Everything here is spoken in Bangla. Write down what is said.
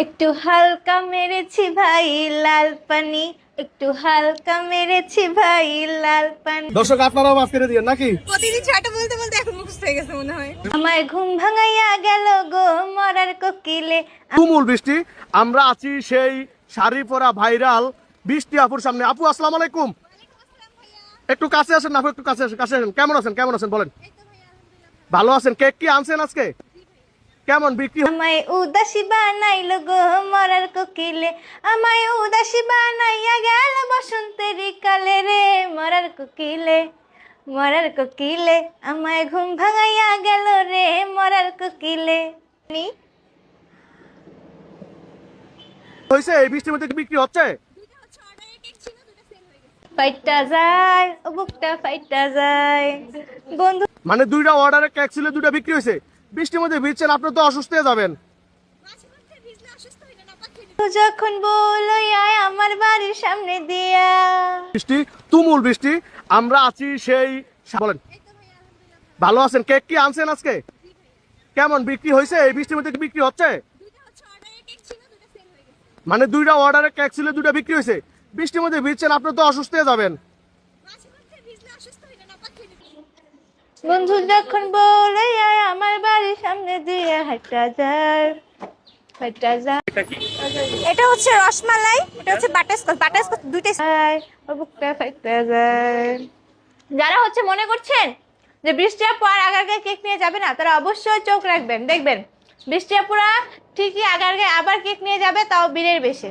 একটু হালকা মেরেছি ভাই লাল পানি, একটু হালকা মেরেছি ভাই লাল পানি। দর্শক আপনারাও মাফ করে দিয়েন নাকি? প্রতিদিন ছয়টা বলতে বলতে এখন মুখস্থ হয়ে গেছে মনে হয়। আমায় ঘুম ভাঙাইয়া গেল গো মরার কোকিলে। তুমুল বৃষ্টি, আমরা আছি সেই শাড়ি পরা ভাইরাল বৃষ্টি আপুর সামনে। আপু আসসালামু আলাইকুম। একটু কাছে আসেন না আপু, একটু কাছে আসেন, কাছে আসেন। কেমন আছেন বলেন? ভালো আছেন? কেক কি আনছেন আজকে? কেমন বিক্রি? আমায় উদাসী বানাইলো গো মরার কোকিলে, আমায় উদাসী বানাইয়া গেল বসন্তের কালে রে মরার কোকিলে, মরার কোকিলে আমায় ঘুম ভাঙাইয়া গেল রে মরার কোকিলে। হয়েছে এই বৃষ্টির মধ্যে কি বিক্রি হচ্ছে? ফাইটা যায় ও বুকটা ফাইটা যায় বন্ধু। মানে দুইটা অর্ডারে কেক ছিল, দুইটা বিক্রি হয়েছে। বৃষ্টির মধ্যে ভিজছেন, আপনি তো অসুস্থ হয়ে যাবেন। যখন বলো আয় আমার বাড়ির সামনে দিয়া। বৃষ্টি, তুমুল বৃষ্টি, আমরা আছি সেই বলেন ভালো আছেন? কেক কি আনছেন আজকে? কেমন বিক্রি হয়েছে এই বৃষ্টির মধ্যে কি বিক্রি হচ্ছে? মানে দুইটা অর্ডারে কেক ছিল, দুইটা বিক্রি হয়েছে। বৃষ্টির মধ্যে ভিজছেন, আপনি তো অসুস্থ হয়ে যাবেন। বন্ধু যখন বলে আয় আমার বাড়ির সামনে দিয়া হাঁটা যায়, হাঁটা যায়। এটা হচ্ছে রসমালাই, এটা হচ্ছে বাটারস্কচ। বাটারস্কচ দুইটাই। ও বুকটা ফাইটা যায়। যারা হচ্ছে মনে করছেন যে বৃষ্টি আপু আর আগারগাঁয়ে কেক নিয়ে যাবে না, তারা অবশ্যই চোখ রাখবেন, দেখবেন বৃষ্টি আপুরা ঠিকই আগারগাঁয়ে আবার কেক নিয়ে যাবে, তাও বীরের বেশে।